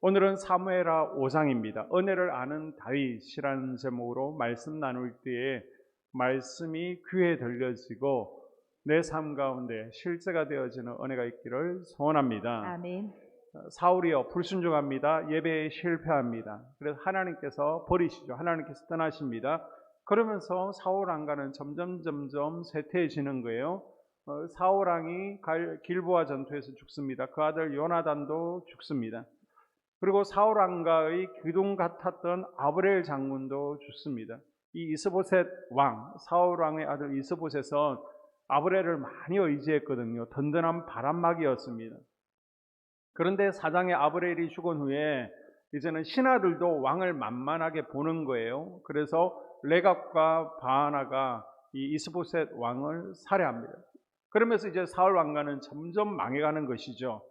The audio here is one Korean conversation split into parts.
오늘은 사무엘하 5장입니다. 은혜를 아는 다윗이라는 제목으로 말씀 나눌 때에 말씀이 귀에 들려지고 내 삶 가운데 실제가 되어지는 은혜가 있기를 소원합니다. 아멘. 사울이요 불순종합니다. 예배에 실패합니다. 그래서 하나님께서 버리시죠. 하나님께서 떠나십니다. 그러면서 사울 왕가는 점점 쇠퇴해지는 거예요. 사울 왕이 길보아 전투에서 죽습니다. 그 아들 요나단도 죽습니다. 그리고 사울 왕가의 기둥 같았던 아브넬 장군도 죽습니다. 이 이스보셋 왕, 사울 왕의 아들 이스보셋은 아브넬을 많이 의지했거든요. 든든한 바람막이였습니다. 그런데 사장의 아브넬이 죽은 후에 이제는 신하들도 왕을 만만하게 보는 거예요. 그래서 레갑과 바하나가 이 이스보셋 왕을 살해합니다. 그러면서 이제 사울 왕가는 점점 망해가는 것이죠.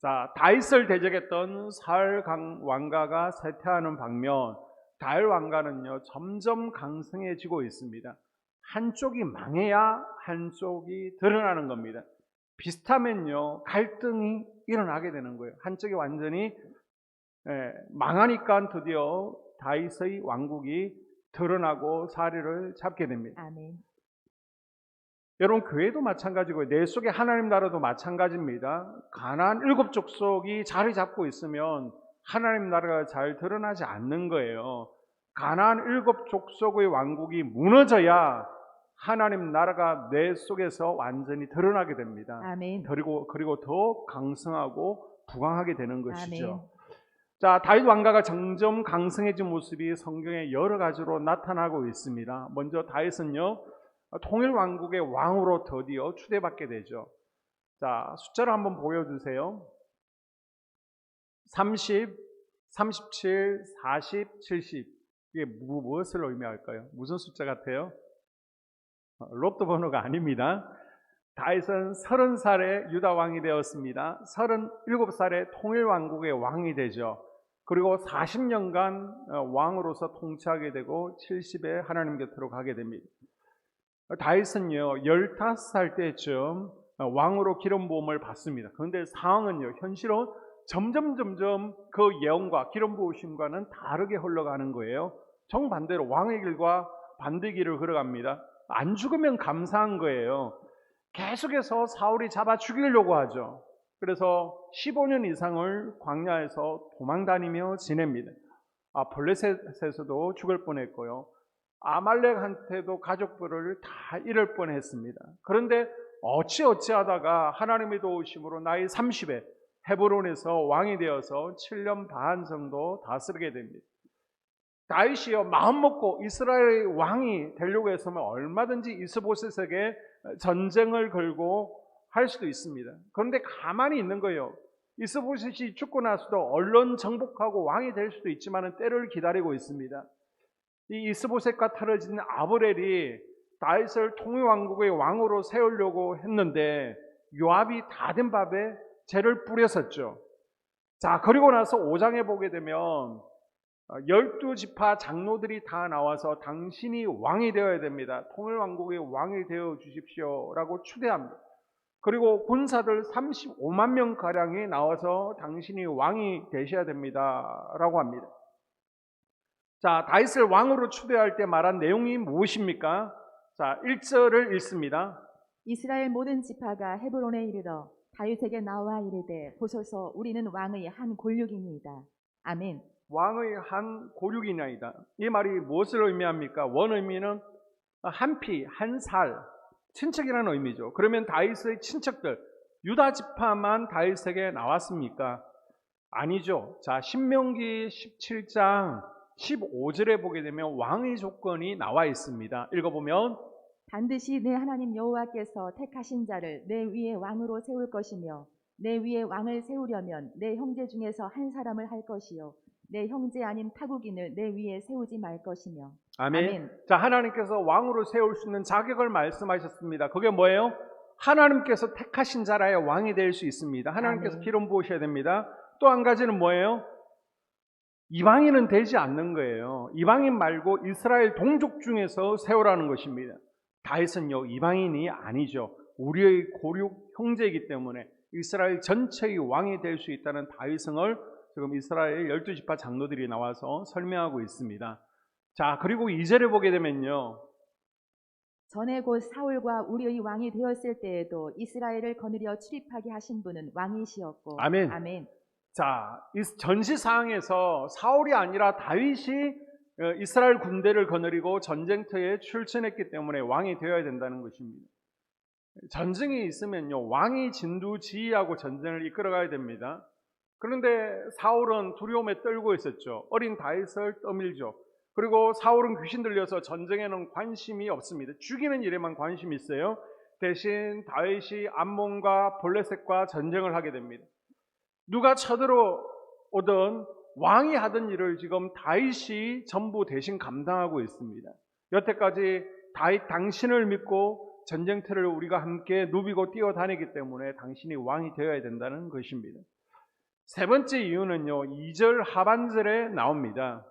자, 다윗을 대적했던 사울 왕가가 쇠퇴하는 방면, 다윗 왕가는요 점점 강성해지고 있습니다. 한쪽이 망해야 한쪽이 드러나는 겁니다. 비슷하면요 갈등이 일어나게 되는 거예요. 한쪽이 완전히 망하니까 드디어 다윗의 왕국이 드러나고 자리를 잡게 됩니다. 아멘. 여러분 교회도 마찬가지고요. 내 속에 하나님 나라도 마찬가지입니다. 가나안 7 족속이 자리 잡고 있으면 하나님 나라가 잘 드러나지 않는 거예요. 가나안 7 족속의 왕국이 무너져야 하나님 나라가 내 속에서 완전히 드러나게 됩니다. 아멘. 그리고 더 강성하고 부강하게 되는 것이죠. 아멘. 자, 다윗 왕가가 점점 강성해진 모습이 성경에 여러 가지로 나타나고 있습니다. 먼저 다윗은요 통일 왕국의 왕으로 드디어 추대받게 되죠. 자, 숫자를 한번 보여주세요. 30, 37, 40, 70. 이게 무엇을 의미할까요? 무슨 숫자 같아요? 로또 번호가 아닙니다. 다윗은 30살에 유다 왕이 되었습니다. 37살에 통일 왕국의 왕이 되죠. 그리고 40년간 왕으로서 통치하게 되고 70에 하나님 곁으로 가게 됩니다. 다윗은요 15살 때쯤 왕으로 기름 부음을 받습니다. 그런데 상황은요 현실은 점점 그 예언과 기름 부으심과는 다르게 흘러가는 거예요. 정반대로 왕의 길과 반대 길을 걸어갑니다. 안 죽으면 감사한 거예요. 계속해서 사울이 잡아 죽이려고 하죠. 그래서 15년 이상을 광야에서 도망다니며 지냅니다. 블레셋에서도 죽을 뻔했고요. 아말렉한테도 가족들을 다 잃을 뻔했습니다. 그런데 어찌하다가 하나님의 도우심으로 나이 30에 헤브론에서 왕이 되어서 7년 반 정도 다스리게 됩니다. 다윗이요 마음 먹고 이스라엘의 왕이 되려고 했으면 얼마든지 이스보셋에게 전쟁을 걸고 할 수도 있습니다. 그런데 가만히 있는 거예요. 이스보셋이 죽고 나서도 언론 정복하고 왕이 될 수도 있지만 때를 기다리고 있습니다. 이 이스보셋과 틀어진 아브넬이 다윗을 통일왕국의 왕으로 세우려고 했는데 요압이 다 된 밥에 재를 뿌렸었죠. 자, 그리고 나서 5장에 보게 되면 12지파 장로들이 다 나와서 당신이 왕이 되어야 됩니다. 통일왕국의 왕이 되어 주십시오라고 추대합니다. 그리고 군사들 35만 명가량이 나와서 당신이 왕이 되셔야 됩니다라고 합니다. 자, 다윗을 왕으로 추대할 때 말한 내용이 무엇입니까? 자, 1절을 읽습니다. 이스라엘 모든 지파가 헤브론에 이르러 다윗에게 나와 이르되 보소서 우리는 왕의 한 골육이니이다. 아멘. 왕의 한 골육이나이다. 이 말이 무엇을 의미합니까? 원 의미는 한 피, 한 살, 친척이라는 의미죠. 그러면 다윗의 친척들, 유다 지파만 다윗에게 나왔습니까? 아니죠. 자, 신명기 17장 15절에 보게 되면 왕의 조건이 나와 있습니다. 읽어보면 반드시 내 하나님 여호와께서 택하신 자를 내 위에 왕으로 세울 것이며 내 위에 왕을 세우려면 내 형제 중에서 한 사람을 할 것이요 내 형제 아닌 타국인을 내 위에 세우지 말 것이며. 아멘. 아멘. 자, 하나님께서 왕으로 세울 수 있는 자격을 말씀하셨습니다. 그게 뭐예요? 하나님께서 택하신 자라야 왕이 될 수 있습니다. 하나님께서 아멘. 기름 부으셔야 됩니다. 또 한 가지는 뭐예요? 이방인은 되지 않는 거예요. 이방인 말고 이스라엘 동족 중에서 세우라는 것입니다. 다윗은요 이방인이 아니죠. 우리의 고륙 형제이기 때문에 이스라엘 전체의 왕이 될 수 있다는 다윗성을 지금 이스라엘 12지파 장로들이 나와서 설명하고 있습니다. 자, 그리고 2절에 보게 되면요. 전에 곧 사울과 우리의 왕이 되었을 때에도 이스라엘을 거느려 출입하게 하신 분은 왕이시었고. 아멘. 아멘. 자, 이 전시 상황에서 사울이 아니라 다윗이 이스라엘 군대를 거느리고 전쟁터에 출전했기 때문에 왕이 되어야 된다는 것입니다. 전쟁이 있으면요, 왕이 진두지휘하고 전쟁을 이끌어가야 됩니다. 그런데 사울은 두려움에 떨고 있었죠. 어린 다윗을 떠밀죠. 그리고 사울은 귀신 들려서 전쟁에는 관심이 없습니다. 죽이는 일에만 관심이 있어요. 대신 다윗이 암몬과 블레셋과 전쟁을 하게 됩니다. 누가 쳐들어오든 왕이 하던 일을 지금 다윗이 전부 대신 감당하고 있습니다. 여태까지 다윗 당신을 믿고 전쟁터를 우리가 함께 누비고 뛰어다니기 때문에 당신이 왕이 되어야 된다는 것입니다. 세 번째 이유는요, 2절 하반절에 나옵니다.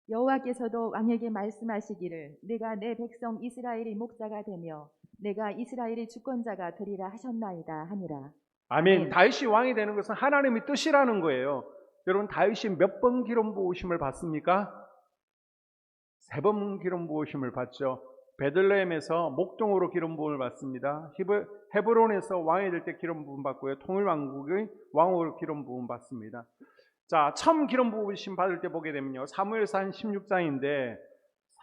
여호와께서도 왕에게 말씀하시기를 내가 내 백성 이스라엘의 목자가 되며 내가 이스라엘의 주권자가 되리라 하셨나이다 하니라. 아멘. 다윗이 왕이 되는 것은 하나님의 뜻이라는 거예요. 여러분, 다윗이 몇 번 기름 부으심을 받습니까? 3번 기름 부으심을 받죠. 베들레헴에서 목동으로 기름 부음을 받습니다. 헤브론에서 왕이 될 때 기름 부음 받고요. 통일왕국의 왕으로 기름 부음 받습니다. 자, 처음 기름 부으심 받을 때 보게 되면요, 사무엘상 16장인데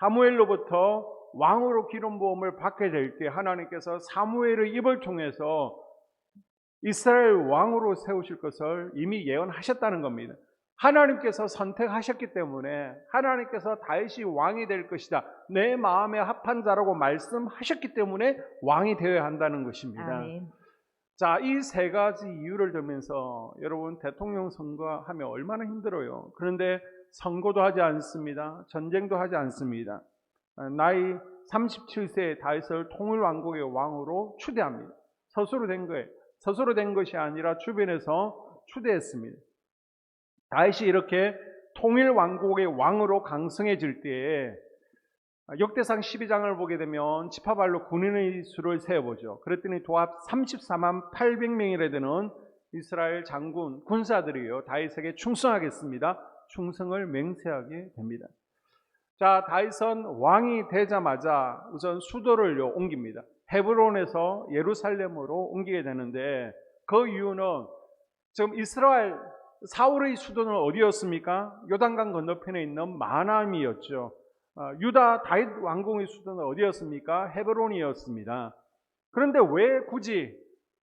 사무엘로부터 왕으로 기름 부음을 받게 될 때 하나님께서 사무엘의 입을 통해서 이스라엘 왕으로 세우실 것을 이미 예언하셨다는 겁니다. 하나님께서 선택하셨기 때문에 하나님께서 다윗이 왕이 될 것이다, 내 마음에 합한 자라고 말씀하셨기 때문에 왕이 되어야 한다는 것입니다. 아멘. 자, 이 세 가지 이유를 들면서 여러분, 대통령 선거하면 얼마나 힘들어요. 그런데 선거도 하지 않습니다. 전쟁도 하지 않습니다. 나이 37세에 다윗을 통일왕국의 왕으로 추대합니다. 스스로 된 거예요. 스스로 된 것이 아니라 주변에서 추대했습니다. 다윗이 이렇게 통일왕국의 왕으로 강성해질 때에 역대상 12장을 보게 되면 지파발로 군인의 수를 세어보죠. 그랬더니 도합 34만 800명이라 되는 이스라엘 장군, 군사들이요, 다윗에게 충성하겠습니다. 충성을 맹세하게 됩니다. 자, 다윗은 왕이 되자마자 우선 수도를 옮깁니다. 헤브론에서 예루살렘으로 옮기게 되는데 그 이유는 지금 이스라엘 사울의 수도는 어디였습니까? 요단강 건너편에 있는 마나임이었죠. 유다 다윗 왕궁의 수도는 어디였습니까? 헤브론이었습니다. 그런데 왜 굳이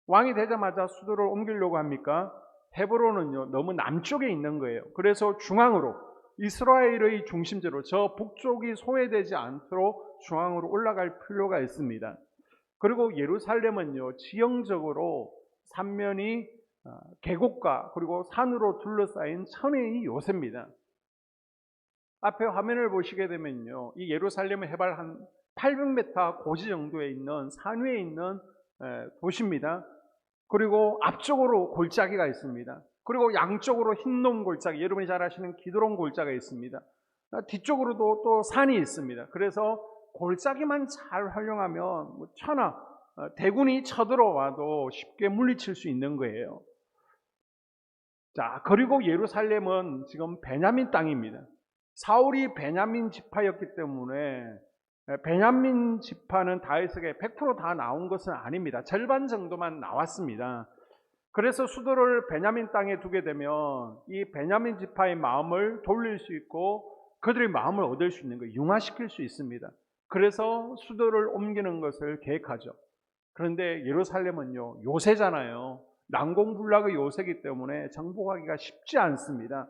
왕이 되자마자 수도를 옮기려고 합니까? 헤브론은요, 너무 남쪽에 있는 거예요. 그래서 중앙으로, 이스라엘의 중심지로, 저 북쪽이 소외되지 않도록 중앙으로 올라갈 필요가 있습니다. 그리고 예루살렘은요, 지형적으로 삼면이 계곡과 그리고 산으로 둘러싸인 천혜의 요새입니다. 앞에 화면을 보시게 되면요, 이 예루살렘은 해발 한 800m 고지 정도에 있는 산 위에 있는 도시입니다. 그리고 앞쪽으로 골짜기가 있습니다. 그리고 양쪽으로 흰놈 골짜기, 여러분이 잘 아시는 기드론 골짜기가 있습니다. 뒤쪽으로도 또 산이 있습니다. 그래서 골짜기만 잘 활용하면 천하 대군이 쳐들어와도 쉽게 물리칠 수 있는 거예요. 자, 그리고 예루살렘은 지금 베냐민 땅입니다. 사울이 베냐민 지파였기 때문에 베냐민 지파는 다윗에게 100% 다 나온 것은 아닙니다. 절반 정도만 나왔습니다. 그래서 수도를 베냐민 땅에 두게 되면 이 베냐민 지파의 마음을 돌릴 수 있고 그들의 마음을 얻을 수 있는 거예요. 융화시킬 수 있습니다. 그래서 수도를 옮기는 것을 계획하죠. 그런데 예루살렘은요, 요새잖아요. 난공불락의 요새이기 때문에 정복하기가 쉽지 않습니다.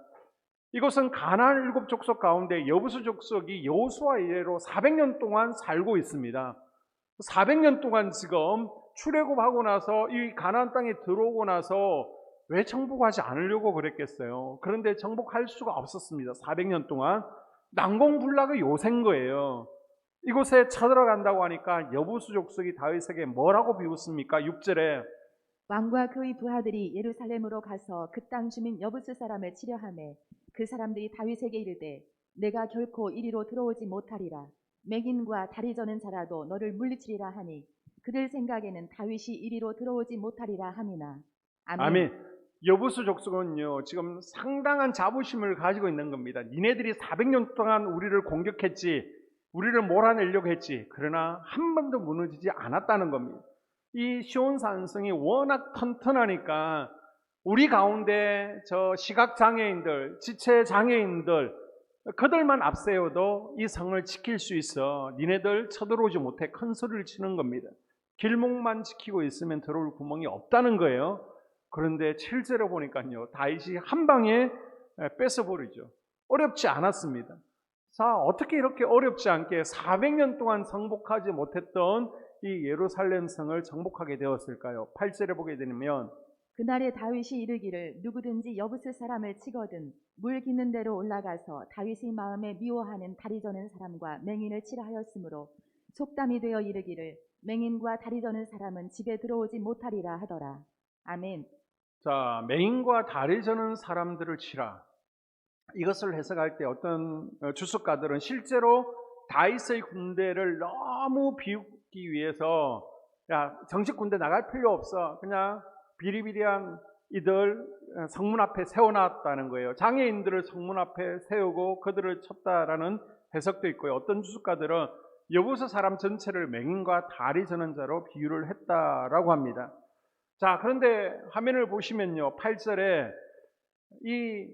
이것은 가나안 7족속 가운데 여부수 족속이 여호수아 이래로 400년 동안 살고 있습니다. 400년 동안 지금 출애굽하고 나서 이 가나안 땅에 들어오고 나서 왜 정복하지 않으려고 그랬겠어요? 그런데 정복할 수가 없었습니다. 400년 동안 난공불락의 요새인 거예요. 이곳에 쳐들어간다고 하니까 여부수 족속이 다윗에게 뭐라고 비웃습니까? 6절에 왕과 그의 부하들이 예루살렘으로 가서 그 땅 주민 여부수 사람을 치려하매 그 사람들이 다윗에게 이르되 내가 결코 이리로 들어오지 못하리라. 맹인과 다리 저는 자라도 너를 물리치리라 하니 그들 생각에는 다윗이 이리로 들어오지 못하리라 함이나. 아멘. 아멘. 여부수 족속은요, 지금 상당한 자부심을 가지고 있는 겁니다. 니네들이 400년 동안 우리를 공격했지, 우리를 몰아내려고 했지, 그러나 한 번도 무너지지 않았다는 겁니다. 이 시온산성이 워낙 튼튼하니까 우리 가운데 저 시각장애인들, 지체장애인들, 그들만 앞세워도 이 성을 지킬 수 있어 니네들 쳐들어오지 못해 큰 소리를 치는 겁니다. 길목만 지키고 있으면 들어올 구멍이 없다는 거예요. 그런데 7절에 보니까요, 다윗이 한 방에 뺏어버리죠. 어렵지 않았습니다. 자, 어떻게 이렇게 어렵지 않게 400년 동안 정복하지 못했던 이 예루살렘 성을 정복하게 되었을까요? 8절에 보게 되면 그날에 다윗이 이르기를 누구든지 여부스 사람을 치거든 물 기는 데로 올라가서 다윗의 마음에 미워하는 다리 저는 사람과 맹인을 치라 하였으므로 속담이 되어 이르기를 맹인과 다리 저는 사람은 집에 들어오지 못하리라 하더라. 아멘. 자, 맹인과 다리 저는 사람들을 치라. 이것을 해석할 때 어떤 주석가들은 실제로 다윗의 군대를 너무 비웃기 위해서 야, 정식 군대 나갈 필요 없어. 그냥 비리비리한 이들 성문 앞에 세워놨다는 거예요. 장애인들을 성문 앞에 세우고 그들을 쳤다라는 해석도 있고요. 어떤 주석가들은 여부수 사람 전체를 맹인과 다리 저는 자로 비유를 했다라고 합니다. 자, 그런데 화면을 보시면요, 8절에 이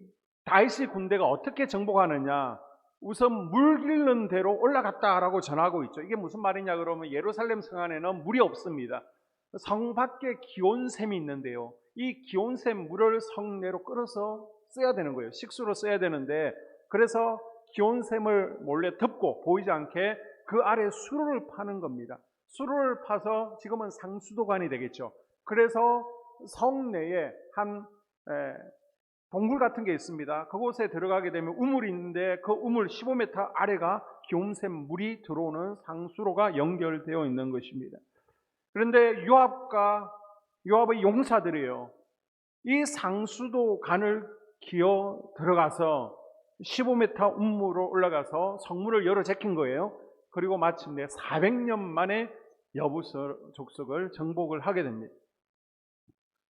다윗의 군대가 어떻게 정복하느냐, 우선 물 기르는 데로 올라갔다라고 전하고 있죠. 이게 무슨 말이냐 그러면 예루살렘 성 안에는 물이 없습니다. 성 밖에 기온샘이 있는데요, 이 기온샘 물을 성내로 끌어서 써야 되는 거예요. 식수로 써야 되는데, 그래서 기온샘을 몰래 덮고 보이지 않게 그 아래 수로를 파는 겁니다. 수로를 파서 지금은 상수도관이 되겠죠. 그래서 성내에 한 동굴 같은 게 있습니다. 그곳에 들어가게 되면 우물이 있는데 그 우물 15m 아래가 기온샘 물이 들어오는 상수로가 연결되어 있는 것입니다. 그런데 요압의 용사들이에요, 이 상수도관을 기어 들어가서 15m 우물로 올라가서 성문을 열어 제낀 거예요. 그리고 마침내 400년 만에 여부수 족속을 정복을 하게 됩니다.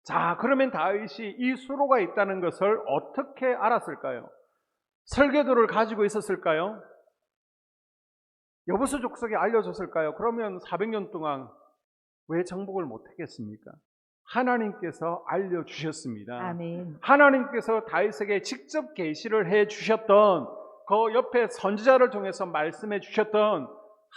자, 그러면 다윗이 이 수로가 있다는 것을 어떻게 알았을까요? 설계도를 가지고 있었을까요? 여부수 족속이 알려줬을까요? 그러면 400년 동안 왜 정복을 못했겠습니까? 하나님께서 알려주셨습니다. 아멘. 하나님께서 다윗에게 직접 계시를 해주셨던, 그 옆에 선지자를 통해서 말씀해 주셨던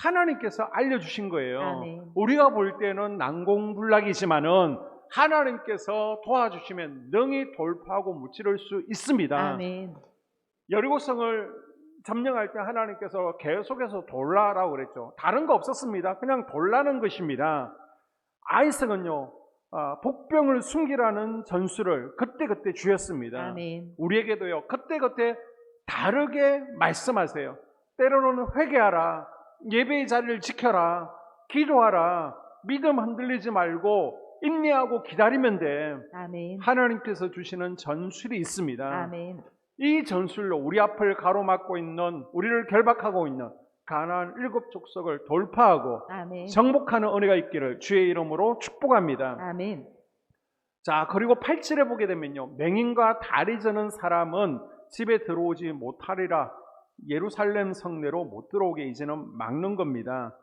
하나님께서 알려주신 거예요. 아멘. 우리가 볼 때는 난공불락이지만은 하나님께서 도와주시면 능히 돌파하고 무찌를 수 있습니다. 아멘. 여리고성을 점령할 때 하나님께서 계속해서 돌라라고 그랬죠. 다른 거 없었습니다. 그냥 돌라는 것입니다. 아이성은요, 복병을 숨기라는 전술을 그때그때 주셨습니다. 아멘. 우리에게도요, 그때그때 다르게 말씀하세요. 때로는 회개하라, 예배의 자리를 지켜라, 기도하라, 믿음 흔들리지 말고 인내하고 기다리면 돼. 아멘. 하나님께서 주시는 전술이 있습니다. 아멘. 이 전술로 우리 앞을 가로막고 있는, 우리를 결박하고 있는 가나안 7 족속을 돌파하고 아멘. 정복하는 은혜가 있기를 주의 이름으로 축복합니다. 아멘. 자, 그리고 8절에 보게 되면요, 맹인과 다리 저는 사람은 집에 들어오지 못하리라. 예루살렘 성내로 못 들어오게 이제는 막는 겁니다.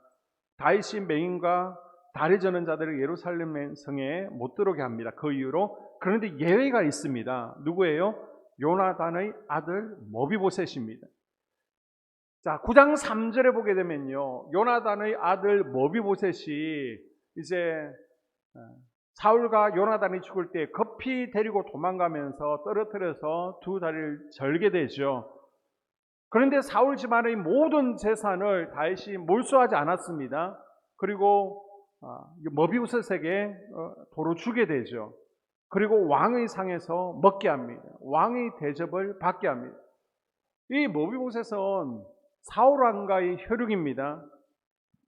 다윗이 맹인과 다리 저는 자들을 예루살렘 성에 못 들어오게 합니다. 그 이유로. 그런데 예외가 있습니다. 누구예요? 요나단의 아들 머비보셋입니다. 자, 9장 3절에 보게 되면요, 요나단의 아들 머비보셋이 이제 사울과 요나단이 죽을 때 급히 데리고 도망가면서 떨어뜨려서 두 다리를 절게 되죠. 그런데 사울 집안의 모든 재산을 다윗이 몰수하지 않았습니다. 그리고 머비보셋에게 도로 주게 되죠. 그리고 왕의 상에서 먹게 합니다. 왕의 대접을 받게 합니다. 이 머비보셋은 사울 왕가의 혈육입니다.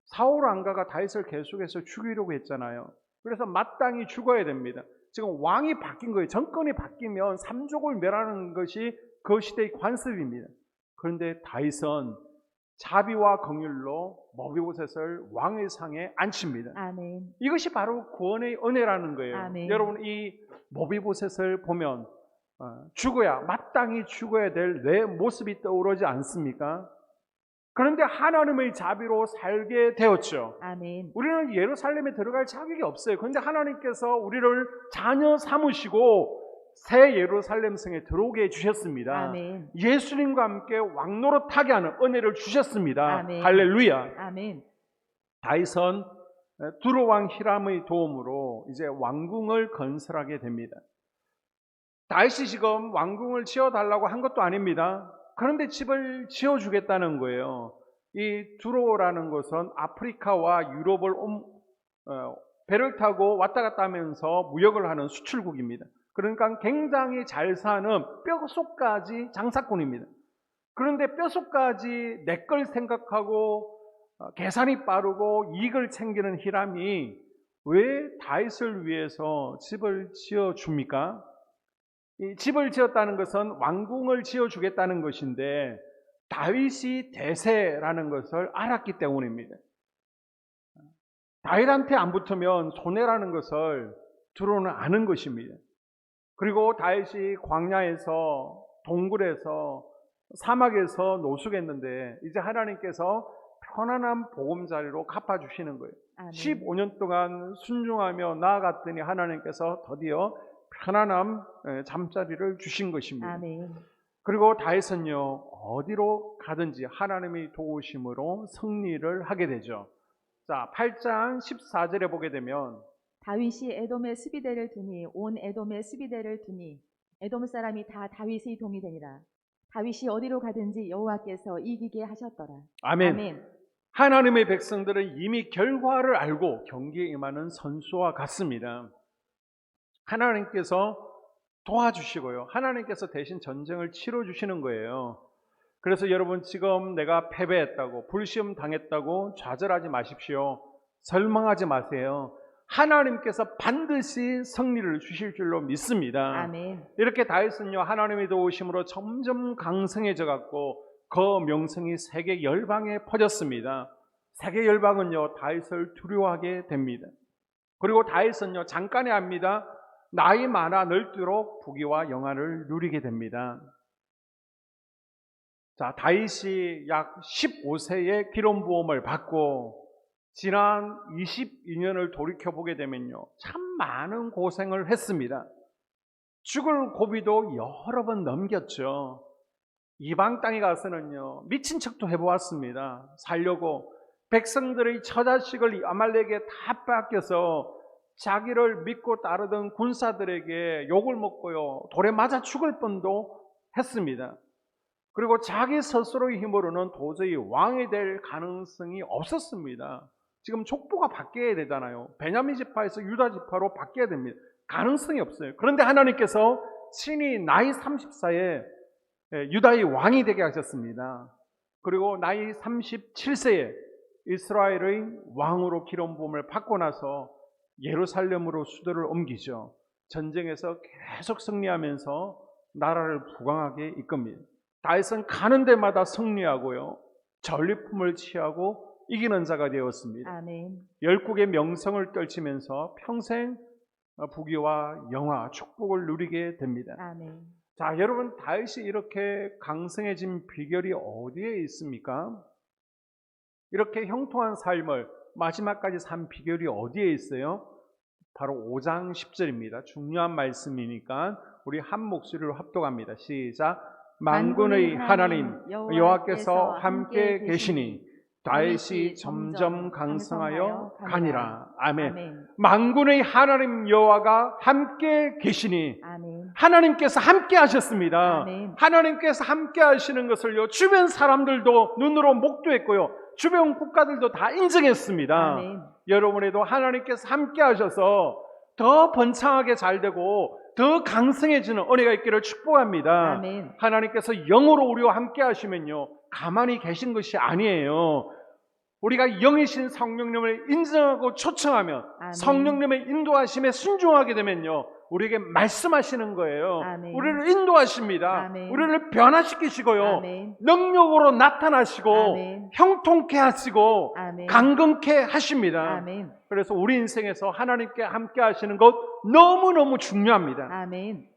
사울 왕가가 다윗을 계속해서 죽이려고 했잖아요. 그래서 마땅히 죽어야 됩니다. 지금 왕이 바뀐 거예요. 정권이 바뀌면 삼족을 멸하는 것이 그 시대의 관습입니다. 그런데 다윗은 자비와 긍휼로 모비보셋을 왕의 상에 앉힙니다. 아멘. 이것이 바로 구원의 은혜라는 거예요. 아멘. 여러분, 이 모비보셋을 보면 죽어야, 마땅히 죽어야 될 내 모습이 떠오르지 않습니까? 그런데 하나님의 자비로 살게 되었죠. 아멘. 우리는 예루살렘에 들어갈 자격이 없어요. 그런데 하나님께서 우리를 자녀 삼으시고 새 예루살렘 성에 들어오게 해주셨습니다. 아멘. 예수님과 함께 왕노릇하게 하는 은혜를 주셨습니다. 아멘. 할렐루야. 아멘. 다윗은 두로왕 히람의 도움으로 이제 왕궁을 건설하게 됩니다. 다윗이 지금 왕궁을 지어달라고 한 것도 아닙니다. 그런데 집을 지어주겠다는 거예요. 이 두로라는 것은 아프리카와 유럽을 배를 타고 왔다 갔다 하면서 무역을 하는 수출국입니다. 그러니까 굉장히 잘 사는 뼛속까지 장사꾼입니다. 그런데 뼛속까지 내 걸 생각하고 계산이 빠르고 이익을 챙기는 히람이 왜 다윗을 위해서 집을 지어줍니까? 이 집을 지었다는 것은 왕궁을 지어주겠다는 것인데 다윗이 대세라는 것을 알았기 때문입니다. 다윗한테 안 붙으면 손해라는 것을 두로는 아는 것입니다. 그리고 다윗이 광야에서, 동굴에서, 사막에서 노숙했는데 이제 하나님께서 편안한 보금자리로 갚아주시는 거예요. 아멘. 15년 동안 순종하며 나아갔더니 하나님께서 드디어 편안한 잠자리를 주신 것입니다. 아멘. 그리고 다윗은요, 어디로 가든지 하나님의 도우심으로 승리를 하게 되죠. 자, 8장 14절에 보게 되면 다윗이 에돔에 수비대를 두니 온 에돔에 수비대를 두니 에돔 사람이 다 다윗의 동이 되니라. 다윗이 어디로 가든지 여호와께서 이기게 하셨더라. 아멘. 아멘. 하나님의 백성들은 이미 결과를 알고 경기에 임하는 선수와 같습니다. 하나님께서 도와주시고요. 하나님께서 대신 전쟁을 치러주시는 거예요. 그래서 여러분, 지금 내가 패배했다고, 불시험 당했다고 좌절하지 마십시오. 절망하지 마세요. 하나님께서 반드시 승리를 주실 줄로 믿습니다. 아멘. 이렇게 다윗은요, 하나님의 도우심으로 점점 강성해져 갖고 그 명성이 세계 열방에 퍼졌습니다. 세계 열방은요, 다윗을 두려워하게 됩니다. 그리고 다윗은요, 잠깐에 합니다. 나이 많아 늙도록 부귀와 영화를 누리게 됩니다. 자, 다윗이 약 15세의 기름 부음을 받고 지난 22년을 돌이켜보게 되면요, 참 많은 고생을 했습니다. 죽을 고비도 여러 번 넘겼죠. 이방 땅에 가서는요, 미친 척도 해보았습니다. 살려고 백성들의 처자식을 아말렉에 다 뺏겨서 자기를 믿고 따르던 군사들에게 욕을 먹고요, 돌에 맞아 죽을 뻔도 했습니다. 그리고 자기 스스로의 힘으로는 도저히 왕이 될 가능성이 없었습니다. 지금 족보가 바뀌어야 되잖아요. 베냐민 지파에서 유다 지파로 바뀌어야 됩니다. 가능성이 없어요. 그런데 하나님께서 친히 나이 34에 유다의 왕이 되게 하셨습니다. 그리고 나이 37세에 이스라엘의 왕으로 기름 부음을 받고 나서 예루살렘으로 수도를 옮기죠. 전쟁에서 계속 승리하면서 나라를 부강하게 이끕니다. 다윗은 가는 데마다 승리하고요, 전리품을 취하고 이기는 자가 되었습니다. 아멘. 열국의 명성을 떨치면서 평생 부귀와 영화, 축복을 누리게 됩니다. 아멘. 자, 여러분, 다윗이 이렇게 강성해진 비결이 어디에 있습니까? 이렇게 형통한 삶을 마지막까지 산 비결이 어디에 있어요? 바로 5장 10절입니다. 중요한 말씀이니까 우리 한 목소리로 합독합니다. 시작. 만군의 하나님 여호와께서 함께 계시니 다윗이 점점 강성하여 가니라. 아멘. 만군의 하나님 여호와가 함께 계시니 아멘. 하나님께서 함께 하셨습니다. 아멘. 하나님께서 함께 하시는 것을요, 주변 사람들도 눈으로 목도했고요, 주변 국가들도 다 인정했습니다. 아멘. 여러분에도 하나님께서 함께 하셔서 더 번창하게 잘 되고 더 강성해지는 은혜가 있기를 축복합니다. 아멘. 하나님께서 영으로 우리와 함께 하시면요, 가만히 계신 것이 아니에요. 우리가 영이신 성령님을 인정하고 초청하면, 아멘. 성령님의 인도하심에 순종하게 되면요, 우리에게 말씀하시는 거예요. 아멘. 우리를 인도하십니다. 아멘. 우리를 변화시키시고요. 아멘. 능력으로 나타나시고 아멘. 형통케 하시고 아멘. 강건케 하십니다. 아멘. 그래서 우리 인생에서 하나님께 함께 하시는 것 너무너무 중요합니다. 아멘.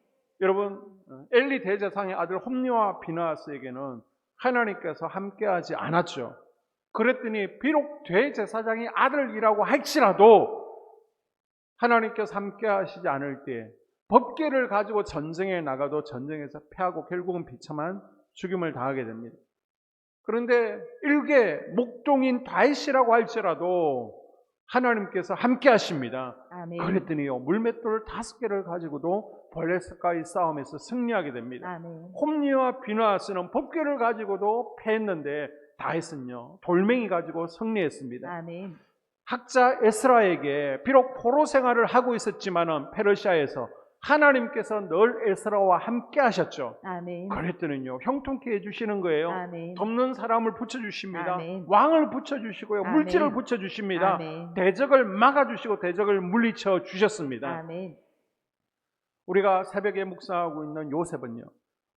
여러분, 엘리 대제사장의 아들 홈리와 비나하스에게는 하나님께서 함께하지 않았죠. 그랬더니 비록 대제사장의 아들이라고 할지라도 하나님께서 함께하시지 않을 때 법궤를 가지고 전쟁에 나가도 전쟁에서 패하고 결국은 비참한 죽임을 당하게 됩니다. 그런데 일개 목동인 다윗이라고 할지라도 하나님께서 함께하십니다. 아멘. 그랬더니요, 물맷돌 5개를 가지고도 블레셋과의 싸움에서 승리하게 됩니다. 아멘. 홈리와 비나하스는 법궤를 가지고도 패했는데 다윗은요 돌멩이 가지고 승리했습니다. 아멘. 학자 에스라에게 비록 포로 생활을 하고 있었지만은 페르시아에서 하나님께서 늘 에스라와 함께 하셨죠. 아멘. 그랬더니요 형통케 해주시는 거예요. 아멘. 돕는 사람을 붙여주십니다. 아멘. 왕을 붙여주시고요, 아멘. 물질을 붙여주십니다. 아멘. 대적을 막아주시고 대적을 물리쳐 주셨습니다. 아멘. 우리가 새벽에 묵상하고 있는 요셉은요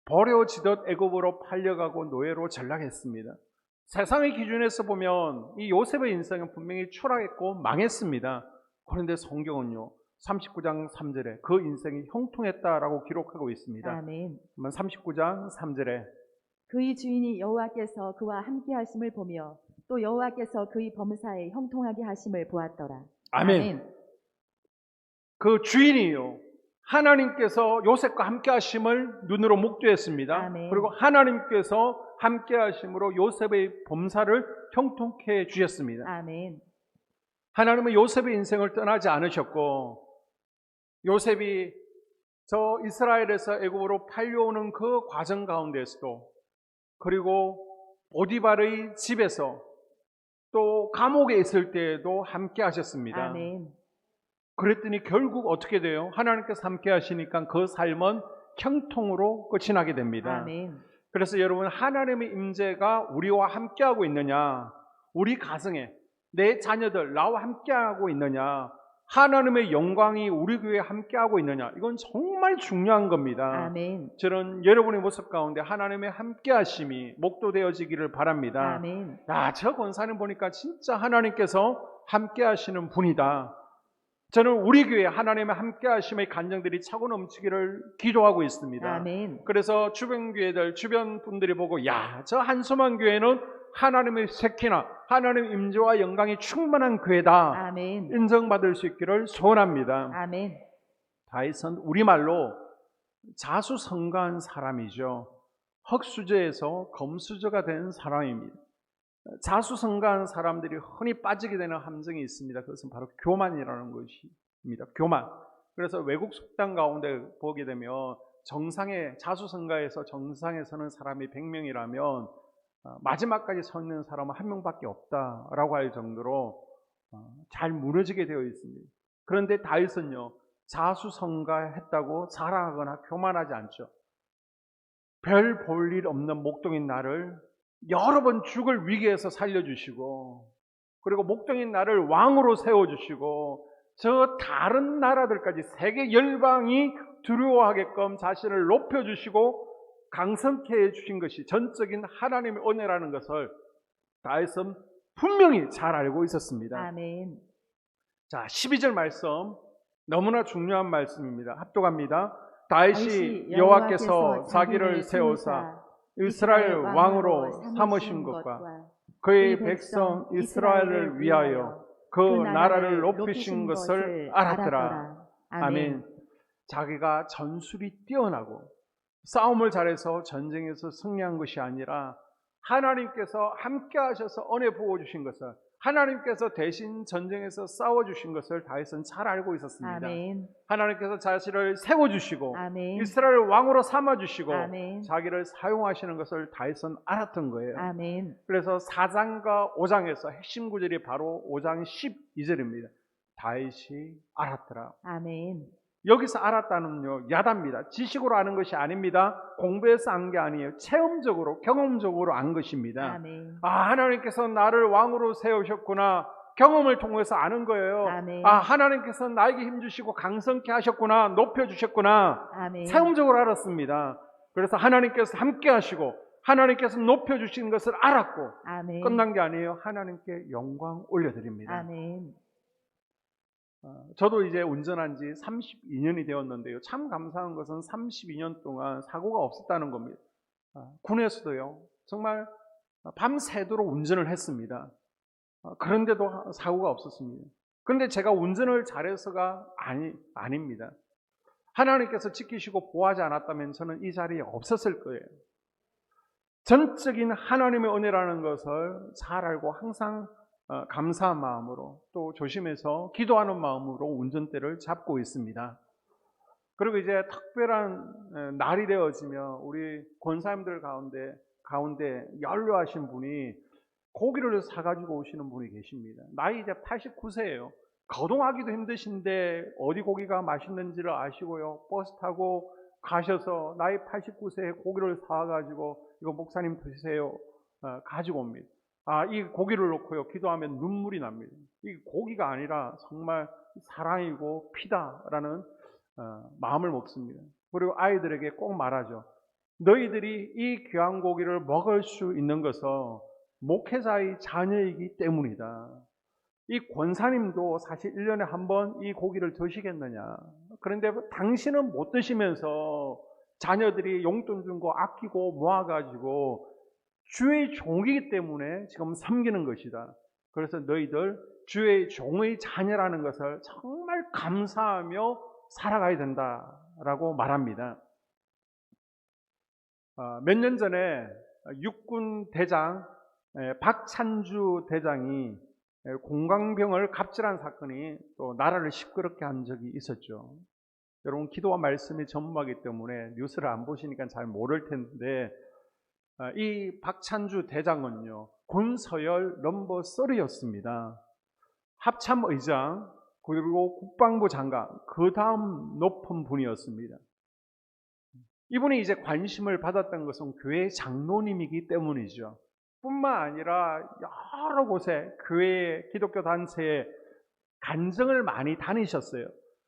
버려지듯 애굽으로 팔려가고 노예로 전락했습니다. 세상의 기준에서 보면 이 요셉의 인생은 분명히 추락했고 망했습니다. 그런데 성경은요 39장 3절에 그 인생이 형통했다라고 기록하고 있습니다. 아멘. 그러면 39장 3절에 그의 주인이 여호와께서 그와 함께 하심을 보며 또 여호와께서 그의 범사에 형통하게 하심을 보았더라. 아멘. 그 주인이요 하나님께서 요셉과 함께 하심을 눈으로 목도했습니다. 아멘. 그리고 하나님께서 함께 하심으로 요셉의 범사를 형통케 해 주셨습니다. 아멘. 하나님은 요셉의 인생을 떠나지 않으셨고 요셉이 저 이스라엘에서 애굽으로 팔려오는 그 과정 가운데서도 그리고 보디발의 집에서 또 감옥에 있을 때에도 함께 하셨습니다. 아멘. 그랬더니 결국 어떻게 돼요? 하나님께서 함께 하시니까 그 삶은 형통으로 끝이 나게 됩니다. 아멘. 그래서 여러분 하나님의 임재가 우리와 함께하고 있느냐, 우리 가정에 내 자녀들 나와 함께하고 있느냐, 하나님의 영광이 우리 교회에 함께하고 있느냐, 이건 정말 중요한 겁니다. 아멘. 저는 여러분의 모습 가운데 하나님의 함께하심이 목도되어지기를 바랍니다. 아멘. 야, 저 권사님 보니까 진짜 하나님께서 함께하시는 분이다. 저는 우리 교회 하나님의 함께하심의 간증들이 차고 넘치기를 기도하고 있습니다. 아멘. 그래서 주변 교회들, 주변 분들이 보고 야, 저 한소만 교회는 하나님의 세키나 하나님의 임재와 영광이 충만한 교회다. 아멘. 인정받을 수 있기를 소원합니다. 아멘. 다윗은 우리말로 자수성가한 사람이죠. 흑수저에서 검수저가 된 사람입니다. 자수성가한 사람들이 흔히 빠지게 되는 함정이 있습니다. 그것은 바로 교만이라는 것입니다. 교만. 그래서 외국 속담 가운데 보게 되면 정상에 자수성가에서 정상에 서는 사람이 100명이라면 마지막까지 서 있는 사람은 1명밖에 없다라고 할 정도로 잘 무너지게 되어 있습니다. 그런데 다윗은요 자수성가했다고 자랑하거나 교만하지 않죠. 별 볼 일 없는 목동인 나를 여러 번 죽을 위기에서 살려주시고 그리고 목동인 나를 왕으로 세워주시고 저 다른 나라들까지 세계 열방이 두려워하게끔 자신을 높여주시고 강성케 해주신 것이 전적인 하나님의 은혜라는 것을 다윗은 분명히 잘 알고 있었습니다. 아멘. 자, 12절 말씀 너무나 중요한 말씀입니다. 합독합니다. 다윗이 여호와께서 자기를 세우사 이스라엘 왕으로 삼으신 것과 그의 백성 이스라엘을 위하여 그 나라를 높이신 것을 알았더라. 아멘. 자기가 전술이 뛰어나고 싸움을 잘해서 전쟁에서 승리한 것이 아니라 하나님께서 함께 하셔서 은혜 부어주신 것을, 하나님께서 대신 전쟁에서 싸워주신 것을 다윗은 잘 알고 있었습니다. 아멘. 하나님께서 자신을 세워주시고 아멘. 이스라엘 왕으로 삼아주시고 아멘. 자기를 사용하시는 것을 다윗은 알았던 거예요. 아멘. 그래서 4장과 5장에서 핵심 구절이 바로 5장 12절입니다. 다윗이 알았더라. 아멘. 여기서 알았다는요 야답니다. 지식으로 아는 것이 아닙니다. 공부해서 안 게 아니에요. 체험적으로 경험적으로 안 것입니다. 아멘. 아, 하나님께서 나를 왕으로 세우셨구나, 경험을 통해서 아는 거예요. 아멘. 아, 하나님께서 나에게 힘주시고 강성케 하셨구나, 높여주셨구나. 아멘. 체험적으로 알았습니다. 그래서 하나님께서 함께 하시고 하나님께서 높여주시는 것을 알았고 아멘. 끝난 게 아니에요. 하나님께 영광 올려드립니다. 아멘. 저도 이제 운전한 지 32년이 되었는데요. 참 감사한 것은 32년 동안 사고가 없었다는 겁니다. 군에서도요. 정말 밤새도록 운전을 했습니다. 그런데도 사고가 없었습니다. 그런데 제가 운전을 잘해서가 아닙니다. 하나님께서 지키시고 보호하지 않았다면 저는 이 자리에 없었을 거예요. 전적인 하나님의 은혜라는 것을 잘 알고 항상 감사한 마음으로 또 조심해서 기도하는 마음으로 운전대를 잡고 있습니다. 그리고 이제 특별한 날이 되어지면 우리 권사님들 가운데 연로하신 분이 고기를 사가지고 오시는 분이 계십니다. 나이 이제 89세예요. 거동하기도 힘드신데 어디 고기가 맛있는지를 아시고요. 버스 타고 가셔서 나이 89세에 고기를 사가지고 이거 목사님 드세요. 가지고 옵니다. 이 고기를 놓고요. 기도하면 눈물이 납니다. 이 고기가 아니라 정말 사랑이고 피다라는 마음을 먹습니다. 그리고 아이들에게 꼭 말하죠. 너희들이 이 귀한 고기를 먹을 수 있는 것은 목회자의 자녀이기 때문이다. 이 권사님도 사실 1년에 한 번 이 고기를 드시겠느냐. 그런데 당신은 못 드시면서 자녀들이 용돈 준 거 아끼고 모아가지고 주의 종이기 때문에 지금 섬기는 것이다. 그래서 너희들 주의 종의 자녀라는 것을 정말 감사하며 살아가야 된다라고 말합니다. 몇 년 전에 육군 대장 박찬주 대장이 공광병을 갑질한 사건이 또 나라를 시끄럽게 한 적이 있었죠. 여러분 기도와 말씀이 전무하기 때문에 뉴스를 안 보시니까 잘 모를 텐데 이 박찬주 대장은요 군서열 넘버 3였습니다. 합참의장 그리고 국방부 장관 그 다음 높은 분이었습니다. 이분이 이제 관심을 받았던 것은 교회 장로님이기 때문이죠. 뿐만 아니라 여러 곳에 교회 기독교 단체에 간증을 많이 다니셨어요.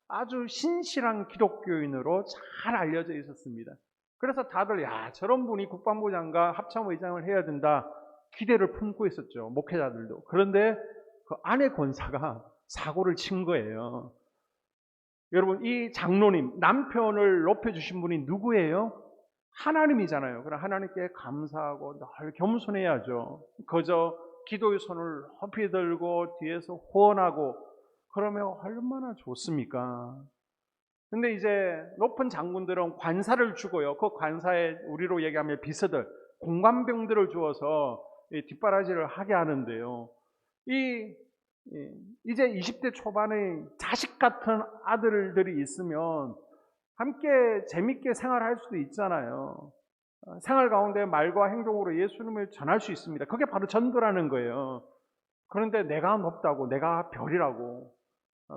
아주 신실한 기독교인으로 잘 알려져 있었습니다. 그래서 다들 저런 분이 국방부 장관 합참의장을 해야 된다 기대를 품고 있었죠. 목회자들도. 그런데 그 아내 권사가 사고를 친 거예요. 여러분 이 장로님 남편을 높여주신 분이 누구예요? 하나님이잖아요. 그럼 하나님께 감사하고 늘 겸손해야죠. 그저 기도의 손을 높이 들고 뒤에서 후원하고 그러면 얼마나 좋습니까? 근데 이제 높은 장군들은 관사를 주고요. 그 관사에 우리로 얘기하면 비서들, 공관병들을 주어서 뒷바라지를 하게 하는데요. 이제 20대 초반의 자식 같은 아들들이 있으면 함께 재밌게 생활할 수도 있잖아요. 생활 가운데 말과 행동으로 예수님을 전할 수 있습니다. 그게 바로 전도라는 거예요. 그런데 내가 높다고, 내가 별이라고,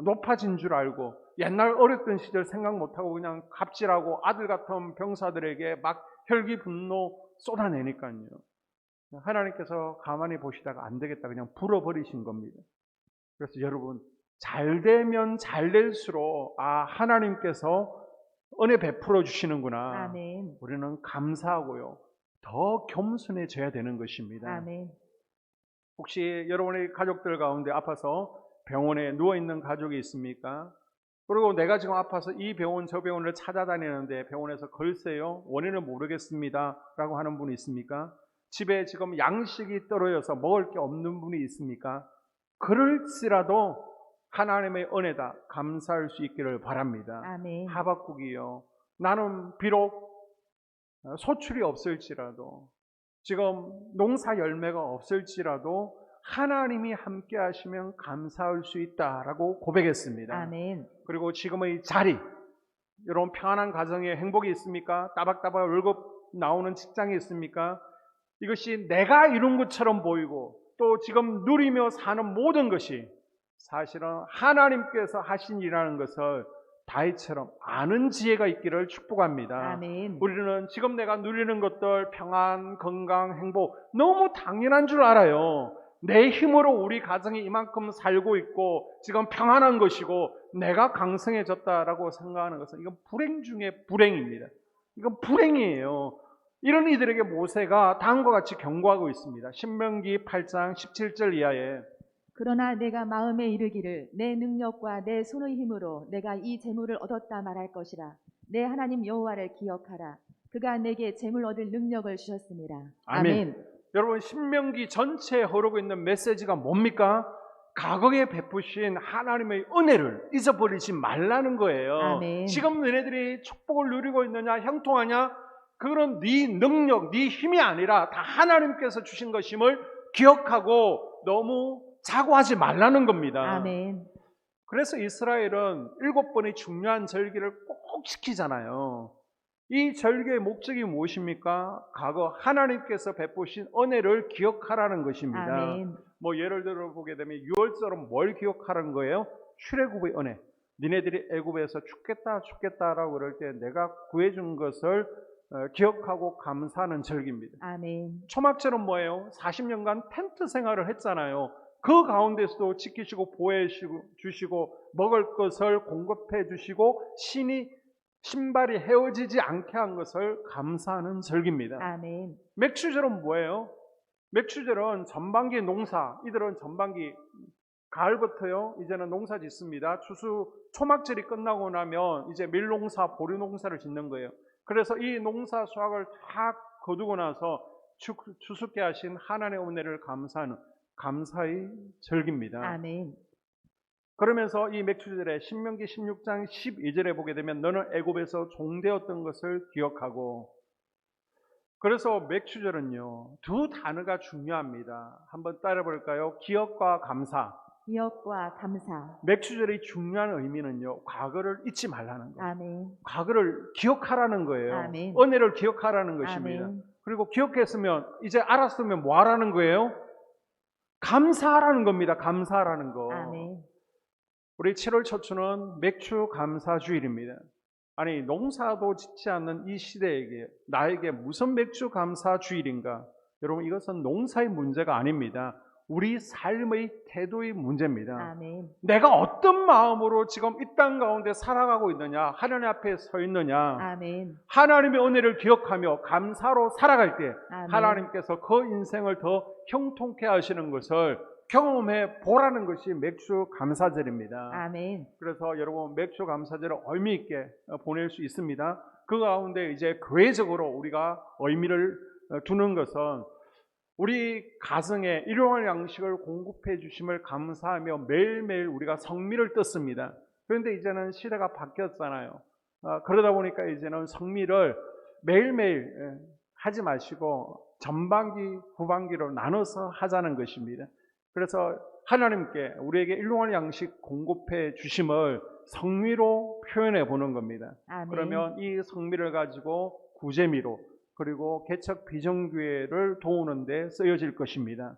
높아진 줄 알고 옛날 어렸던 시절 생각 못하고 그냥 갑질하고 아들 같은 병사들에게 막 혈기 분노 쏟아내니까요. 하나님께서 가만히 보시다가 안 되겠다 그냥 불어버리신 겁니다. 그래서 여러분 잘 되면 잘 될수록 하나님께서 은혜 베풀어 주시는구나. 아멘. 우리는 감사하고요. 더 겸손해져야 되는 것입니다. 아멘. 혹시 여러분의 가족들 가운데 아파서 병원에 누워있는 가족이 있습니까? 그리고 내가 지금 아파서 이 병원 저 병원을 찾아다니는데 병원에서 글쎄요 원인을 모르겠습니다 라고 하는 분이 있습니까? 집에 지금 양식이 떨어져서 먹을 게 없는 분이 있습니까? 그럴지라도 하나님의 은혜다 감사할 수 있기를 바랍니다. 아멘. 하박국이요 나는 비록 소출이 없을지라도 지금 농사 열매가 없을지라도 하나님이 함께 하시면 감사할 수 있다라고 고백했습니다. 아멘. 그리고 지금의 자리 여러분 평안한 가정에 행복이 있습니까? 따박따박 월급 나오는 직장이 있습니까? 이것이 내가 이룬 것처럼 보이고 또 지금 누리며 사는 모든 것이 사실은 하나님께서 하신 일이라는 것을 다윗처럼 아는 지혜가 있기를 축복합니다. 아멘. 우리는 지금 내가 누리는 것들 평안, 건강, 행복 너무 당연한 줄 알아요. 내 힘으로 우리 가정이 이만큼 살고 있고 지금 평안한 것이고 내가 강성해졌다라고 생각하는 것은 이건 불행 중에 불행입니다. 이건 불행이에요. 이런 이들에게 모세가 다음과 같이 경고하고 있습니다. 신명기 8장 17절 이하에 그러나 내가 마음에 이르기를 내 능력과 내 손의 힘으로 내가 이 재물을 얻었다 말할 것이라. 내 하나님 여호와를 기억하라. 그가 내게 재물 얻을 능력을 주셨습니다. 아멘. 여러분, 신명기 전체에 흐르고 있는 메시지가 뭡니까? 과거에 베푸신 하나님의 은혜를 잊어버리지 말라는 거예요. 아멘. 지금 너네들이 축복을 누리고 있느냐, 형통하냐? 그건 네 능력, 네 힘이 아니라 다 하나님께서 주신 것임을 기억하고 너무 자고하지 말라는 겁니다. 아멘. 그래서 이스라엘은 7번의 중요한 절기를 꼭 지키잖아요. 이 절기의 목적이 무엇입니까? 과거 하나님께서 베푸신 은혜를 기억하라는 것입니다. 아멘. 뭐 예를 들어 보게 되면 6월절은 뭘 기억하라는 거예요? 출애굽의 은혜. 니네들이 애굽에서 죽겠다라고 그럴 때 내가 구해준 것을 기억하고 감사하는 절기입니다. 아멘. 초막절은 뭐예요? 40년간 텐트 생활을 했잖아요. 그 가운데서도 지키시고 보호해 주시고 먹을 것을 공급해 주시고 신발이 헤어지지 않게 한 것을 감사하는 절기입니다. 아멘. 맥추절은 뭐예요? 맥추절은 전반기 농사, 이들은 전반기 가을부터요 이제는 농사 짓습니다. 초막절이 끝나고 나면 이제 밀농사, 보리농사를 짓는 거예요. 그래서 이 농사 수확을 다 거두고 나서 추수케 하신 하나님의 은혜를 감사하는 감사의 절기입니다. 아멘. 그러면서 이 맥추절에 신명기 16장 12절에 보게 되면 너는 애굽에서 종되었던 것을 기억하고, 그래서 맥추절은요 두 단어가 중요합니다. 한번 따라 볼까요? 기억과 감사. 기억과 감사. 맥추절의 중요한 의미는요 과거를 잊지 말라는 거예요. 아멘. 과거를 기억하라는 거예요. 아멘. 은혜를 기억하라는 것입니다. 아멘. 그리고 기억했으면 이제 알았으면 뭐 하라는 거예요? 감사하라는 겁니다. 감사하라는 거. 아멘. 우리 7월 초추는 맥추 감사주일입니다. 아니 농사도 짓지 않는 이 시대에게 나에게 무슨 맥추 감사주일인가? 여러분 이것은 농사의 문제가 아닙니다. 우리 삶의 태도의 문제입니다. 아멘. 내가 어떤 마음으로 지금 이 땅 가운데 살아가고 있느냐, 하나님 앞에 서 있느냐, 아멘. 하나님의 은혜를 기억하며 감사로 살아갈 때 아멘. 하나님께서 그 인생을 더 형통케 하시는 것을 경험해 보라는 것이 맥주 감사절입니다. 아멘. 그래서 여러분 맥주 감사절을 의미 있게 보낼 수 있습니다. 그 가운데 이제 교회적으로 우리가 의미를 두는 것은 우리 가정에 일용할 양식을 공급해 주심을 감사하며 매일매일 우리가 성미를 떴습니다. 그런데 이제는 시대가 바뀌었잖아요. 그러다 보니까 이제는 성미를 매일매일 하지 마시고 전반기, 후반기로 나눠서 하자는 것입니다. 그래서 하나님께 우리에게 일용할 양식 공급해 주심을 성미로 표현해 보는 겁니다. 아멘. 그러면 이 성미를 가지고 구제미로 그리고 개척 비전교회를 도우는 데 쓰여질 것입니다.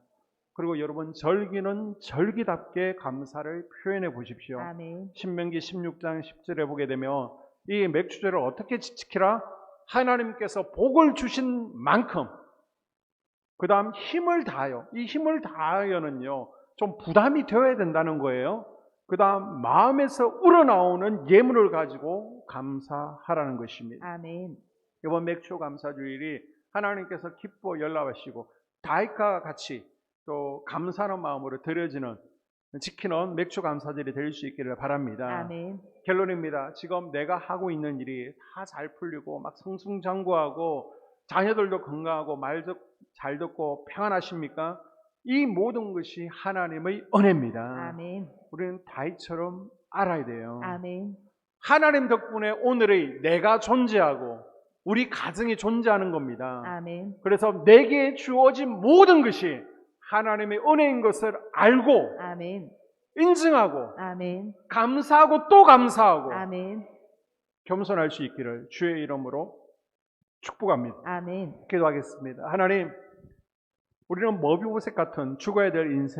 그리고 여러분 절기는 절기답게 감사를 표현해 보십시오. 아멘. 신명기 16장 10절에 보게 되면 이 맥추절을 어떻게 지키라? 하나님께서 복을 주신 만큼 그 다음 힘을 다하여, 이 힘을 다하여는요 좀 부담이 되어야 된다는 거예요. 그 다음 마음에서 우러나오는 예물을 가지고 감사하라는 것입니다. 아멘. 이번 맥추 감사주일이 하나님께서 기뻐 연락하시고 다윗과 같이 또 감사하는 마음으로 드려지는 지키는 맥추 감사절이 될 수 있기를 바랍니다. 아멘. 결론입니다. 지금 내가 하고 있는 일이 다 잘 풀리고 막 승승장구하고 자녀들도 건강하고 말도 잘 듣고 평안하십니까? 이 모든 것이 하나님의 은혜입니다. 아멘. 우리는 다윗처럼 알아야 돼요. 아멘. 하나님 덕분에 오늘의 내가 존재하고 우리 가정이 존재하는 겁니다. 아멘. 그래서 내게 주어진 모든 것이 하나님의 은혜인 것을 알고 아멘. 인증하고 아멘. 감사하고 또 감사하고 아멘. 겸손할 수 있기를 주의 이름으로 축복합니다. 아멘. 기도하겠습니다. 하나님, 우리는 머비보셋 같은 죽어야 될 인생